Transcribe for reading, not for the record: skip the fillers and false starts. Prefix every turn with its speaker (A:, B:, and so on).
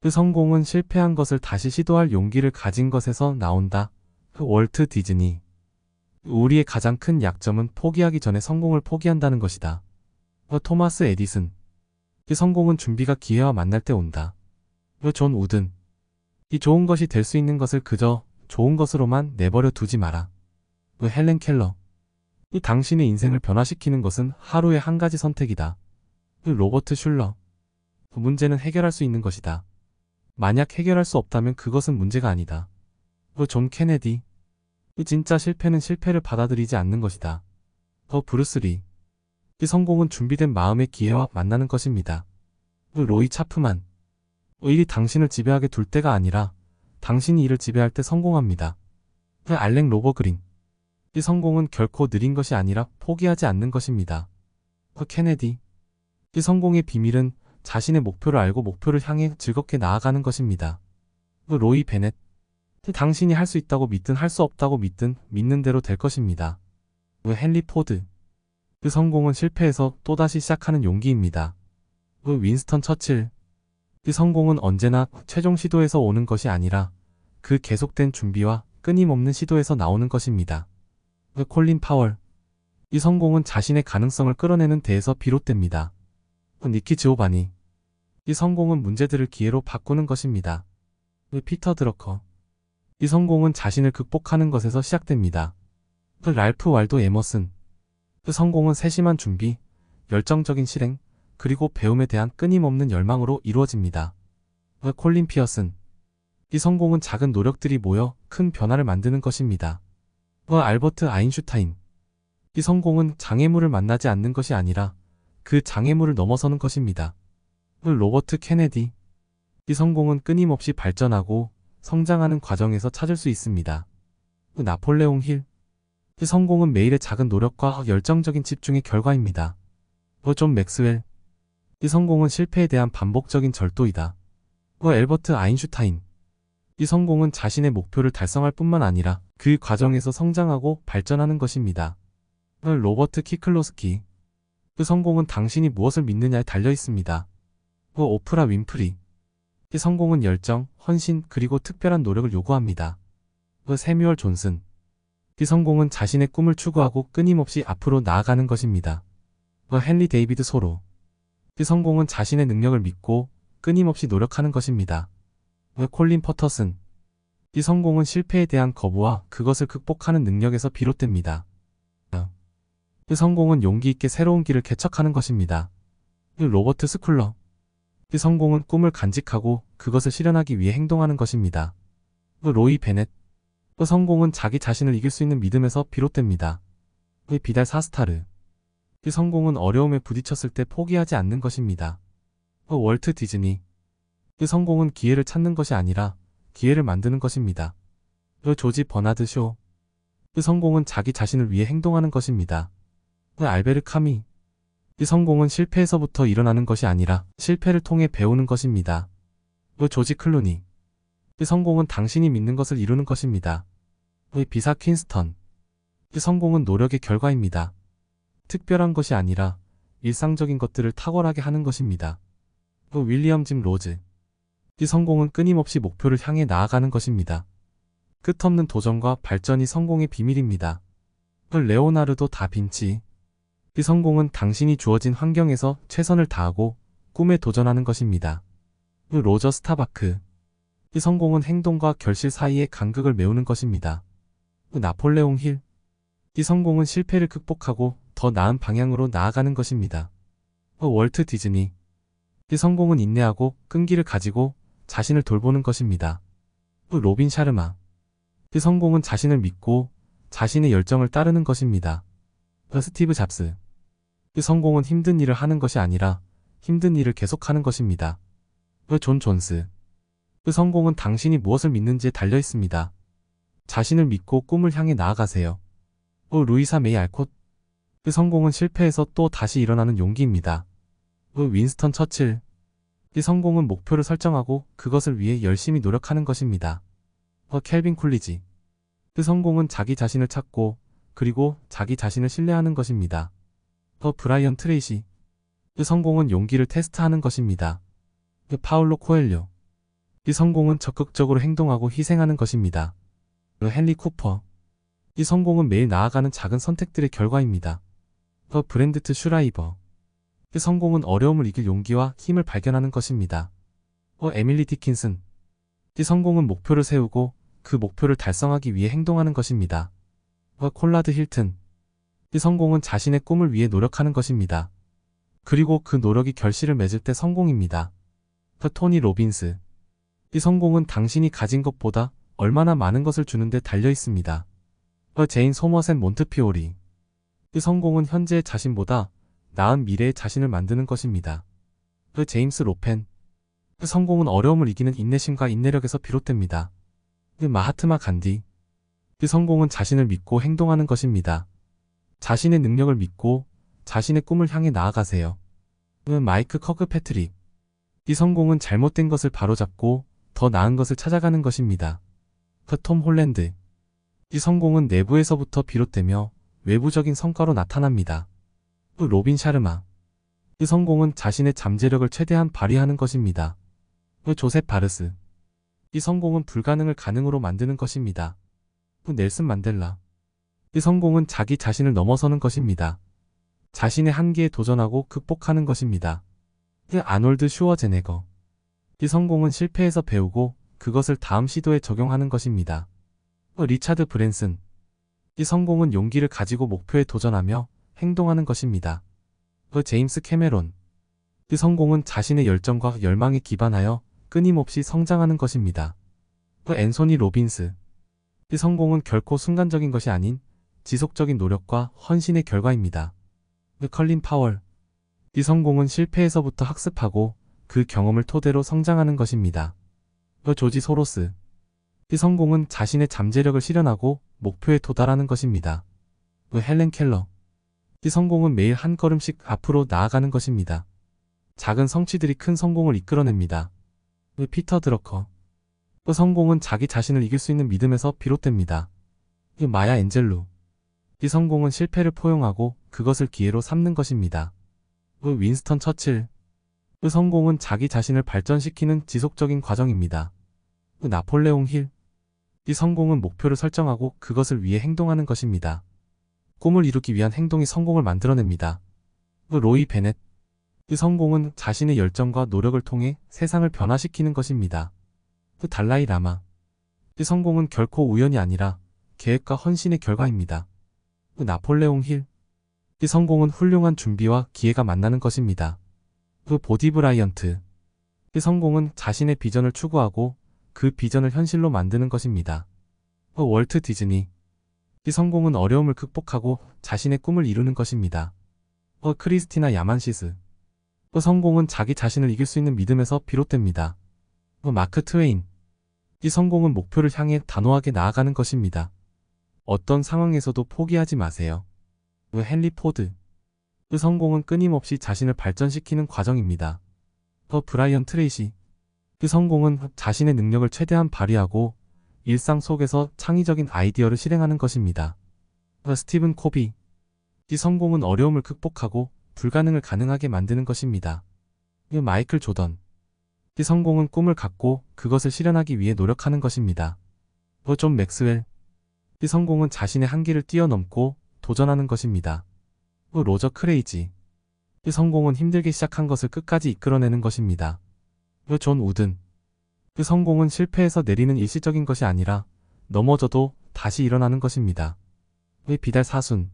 A: 그 성공은 실패한 것을 다시 시도할 용기를 가진 것에서 나온다. 그 월트 디즈니. 우리의 가장 큰 약점은 포기하기 전에 성공을 포기한다는 것이다. 토마스 에디슨. 이 성공은 준비가 기회와 만날 때 온다. 존 우든. 이 좋은 것이 될 수 있는 것을 그저 좋은 것으로만 내버려 두지 마라. 헬렌 켈러. 이 당신의 인생을 변화시키는 것은 하루에 한 가지 선택이다. 로버트 슐러. 문제는 해결할 수 있는 것이다. 만약 해결할 수 없다면 그것은 문제가 아니다. 존 케네디. 진짜 실패는 실패를 받아들이지 않는 것이다. 브루스 리. 이 성공은 준비된 마음의 기회와 만나는 것입니다. 로이 차프만. 일이 당신을 지배하게 둘 때가 아니라 당신이 이를 지배할 때 성공합니다. 알렉 로버그린. 이 성공은 결코 느린 것이 아니라 포기하지 않는 것입니다. 케네디. 이 성공의 비밀은 자신의 목표를 알고 목표를 향해 즐겁게 나아가는 것입니다. 로이 베넷. 당신이 할 수 있다고 믿든 할 수 없다고 믿든 믿는 대로 될 것입니다. 헨리 포드. 그 성공은 실패에서 또다시 시작하는 용기입니다. 윈스턴 처칠. 그 성공은 언제나 최종 시도에서 오는 것이 아니라 그 계속된 준비와 끊임없는 시도에서 나오는 것입니다. 콜린 파월. 이 성공은 자신의 가능성을 끌어내는 데에서 비롯됩니다. 니키 지오바니. 이 성공은 문제들을 기회로 바꾸는 것입니다. 피터 드러커. 이 성공은 자신을 극복하는 것에서 시작됩니다. 랄프 waldo 에머슨. 성공은 세심한 준비, 열정적인 실행, 그리고 배움에 대한 끊임없는 열망으로 이루어집니다. 콜린 피어슨. 이 성공은 작은 노력들이 모여 큰 변화를 만드는 것입니다. 알버트 아인슈타인. 이 성공은 장애물을 만나지 않는 것이 아니라 그 장애물을 넘어서는 것입니다. 로버트 케네디. 이 성공은 끊임없이 발전하고 성장하는 과정에서 찾을 수 있습니다. 나폴레옹 힐. 이 성공은 매일의 작은 노력과 열정적인 집중의 결과입니다. 존 맥스웰. 이 성공은 실패에 대한 반복적인 절도이다. 엘버트 아인슈타인. 이 성공은 자신의 목표를 달성할 뿐만 아니라 그 과정에서 성장하고 발전하는 것입니다. 로버트 키클로스키. 그 성공은 당신이 무엇을 믿느냐에 달려 있습니다. 오프라 윈프리. 이 성공은 열정, 헌신, 그리고 특별한 노력을 요구합니다. 세뮤얼 존슨. 이 성공은 자신의 꿈을 추구하고 끊임없이 앞으로 나아가는 것입니다. 헨리 데이비드 소로. 이 성공은 자신의 능력을 믿고 끊임없이 노력하는 것입니다. 콜린 퍼터슨. 이 성공은 실패에 대한 거부와 그것을 극복하는 능력에서 비롯됩니다. 이 성공은 용기 있게 새로운 길을 개척하는 것입니다. 로버트 스쿨러. 이 성공은 꿈을 간직하고 그것을 실현하기 위해 행동하는 것입니다. 로이 베넷. 성공은 자기 자신을 이길 수 있는 믿음에서 비롯됩니다. 비달 사스타르. 이 성공은 어려움에 부딪혔을 때 포기하지 않는 것입니다. 월트 디즈니. 이 성공은 기회를 찾는 것이 아니라 기회를 만드는 것입니다. 조지 버나드 쇼. 이 성공은 자기 자신을 위해 행동하는 것입니다. 알베르 카미. 이 성공은 실패에서부터 일어나는 것이 아니라 실패를 통해 배우는 것입니다. 조지 클루니. 이 성공은 당신이 믿는 것을 이루는 것입니다. 비사 퀸스턴. 이 성공은 노력의 결과입니다. 특별한 것이 아니라 일상적인 것들을 탁월하게 하는 것입니다. 윌리엄 짐 로즈. 이 성공은 끊임없이 목표를 향해 나아가는 것입니다. 끝없는 도전과 발전이 성공의 비밀입니다. 레오나르도 다빈치. 이 성공은 당신이 주어진 환경에서 최선을 다하고 꿈에 도전하는 것입니다. 로저 스타바크. 이 성공은 행동과 결실 사이의 간극을 메우는 것입니다. 나폴레옹 힐. 이 성공은 실패를 극복하고 더 나은 방향으로 나아가는 것입니다. 월트 디즈니. 이 성공은 인내하고 끈기를 가지고 자신을 돌보는 것입니다. 로빈 샤르마. 이 성공은 자신을 믿고 자신의 열정을 따르는 것입니다. 스티브 잡스. 이 성공은 힘든 일을 하는 것이 아니라 힘든 일을 계속하는 것입니다. 존 존스. 그 성공은 당신이 무엇을 믿는지에 달려 있습니다. 자신을 믿고 꿈을 향해 나아가세요. 루이사 메이 알콧. 그 성공은 실패에서 또 다시 일어나는 용기입니다. 윈스턴 처칠. 이 성공은 목표를 설정하고 그것을 위해 열심히 노력하는 것입니다. 켈빈 쿨리지. 그 성공은 자기 자신을 찾고 그리고 자기 자신을 신뢰하는 것입니다. 브라이언 트레이시. 그 성공은 용기를 테스트하는 것입니다. 파울로 코엘료. 이 성공은 적극적으로 행동하고 희생하는 것입니다. 헨리 쿠퍼. 이 성공은 매일 나아가는 작은 선택들의 결과입니다. 브렌드트 슈라이버. 이 성공은 어려움을 이길 용기와 힘을 발견하는 것입니다. 에밀리 디킨슨. 이 성공은 목표를 세우고 그 목표를 달성하기 위해 행동하는 것입니다. 콜라드 힐튼. 이 성공은 자신의 꿈을 위해 노력하는 것입니다. 그리고 그 노력이 결실을 맺을 때 성공입니다. 토니 로빈스. 이 성공은 당신이 가진 것보다 얼마나 많은 것을 주는 데 달려 있습니다. 제인 소머셋 몬트피오리. 이 성공은 현재의 자신보다 나은 미래의 자신을 만드는 것입니다. 제임스 로펜. 성공은 어려움을 이기는 인내심과 인내력에서 비롯됩니다. 마하트마 간디. 이 성공은 자신을 믿고 행동하는 것입니다. 자신의 능력을 믿고 자신의 꿈을 향해 나아가세요. 마이크 커크패트릭. 이 성공은 잘못된 것을 바로잡고 더 나은 것을 찾아가는 것입니다. 톰 홀랜드. 이 성공은 내부에서부터 비롯되며 외부적인 성과로 나타납니다. 로빈 샤르마. 이 성공은 자신의 잠재력을 최대한 발휘하는 것입니다. 조셉 바르스. 이 성공은 불가능을 가능으로 만드는 것입니다. 넬슨 만델라. 이 성공은 자기 자신을 넘어서는 것입니다. 자신의 한계에 도전하고 극복하는 것입니다. 아놀드 슈워제네거. 이 성공은 실패에서 배우고 그것을 다음 시도에 적용하는 것입니다. 리차드 브랜슨. 이 성공은 용기를 가지고 목표에 도전하며 행동하는 것입니다. 제임스 캐메론. 이 성공은 자신의 열정과 열망에 기반하여 끊임없이 성장하는 것입니다. 앤소니 로빈스. 이 성공은 결코 순간적인 것이 아닌 지속적인 노력과 헌신의 결과입니다. 컬린 파월. 이 성공은 실패에서부터 학습하고 그 경험을 토대로 성장하는 것입니다. 조지 소로스. 이 성공은 자신의 잠재력을 실현하고 목표에 도달하는 것입니다. 헬렌 켈러. 이 성공은 매일 한 걸음씩 앞으로 나아가는 것입니다. 작은 성취들이 큰 성공을 이끌어냅니다. 피터 드러커. 성공은 자기 자신을 이길 수 있는 믿음에서 비롯됩니다. 마야 앤젤루. 이 성공은 실패를 포용하고 그것을 기회로 삼는 것입니다. 윈스턴 처칠. 성공은 자기 자신을 발전시키는 지속적인 과정입니다. 나폴레옹 힐. 이 성공은 목표를 설정하고 그것을 위해 행동하는 것입니다. 꿈을 이루기 위한 행동이 성공을 만들어냅니다. 로이 베넷. 이 성공은 자신의 열정과 노력을 통해 세상을 변화시키는 것입니다. 달라이 라마. 이 성공은 결코 우연이 아니라 계획과 헌신의 결과입니다. 나폴레옹 힐. 이 성공은 훌륭한 준비와 기회가 만나는 것입니다. 보디 브라이언트. 이 성공은 자신의 비전을 추구하고 그 비전을 현실로 만드는 것입니다. 월트 디즈니. 이 성공은 어려움을 극복하고 자신의 꿈을 이루는 것입니다. 크리스티나 야만시스. 성공은 자기 자신을 이길 수 있는 믿음에서 비롯됩니다. 마크 트웨인. 이 성공은 목표를 향해 단호하게 나아가는 것입니다. 어떤 상황에서도 포기하지 마세요. 헨리 포드. 그 성공은 끊임없이 자신을 발전시키는 과정입니다. 브라이언 트레이시. 그 성공은 자신의 능력을 최대한 발휘하고 일상 속에서 창의적인 아이디어를 실행하는 것입니다. 스티븐 코비. 이 성공은 어려움을 극복하고 불가능을 가능하게 만드는 것입니다. 마이클 조던. 이 성공은 꿈을 갖고 그것을 실현하기 위해 노력하는 것입니다. 존 맥스웰. 이 성공은 자신의 한계를 뛰어넘고 도전하는 것입니다. 로저 크레이지. 이 성공은 힘들게 시작한 것을 끝까지 이끌어내는 것입니다. 존 우든. 이 성공은 실패에서 내리는 일시적인 것이 아니라 넘어져도 다시 일어나는 것입니다. 비달 사순.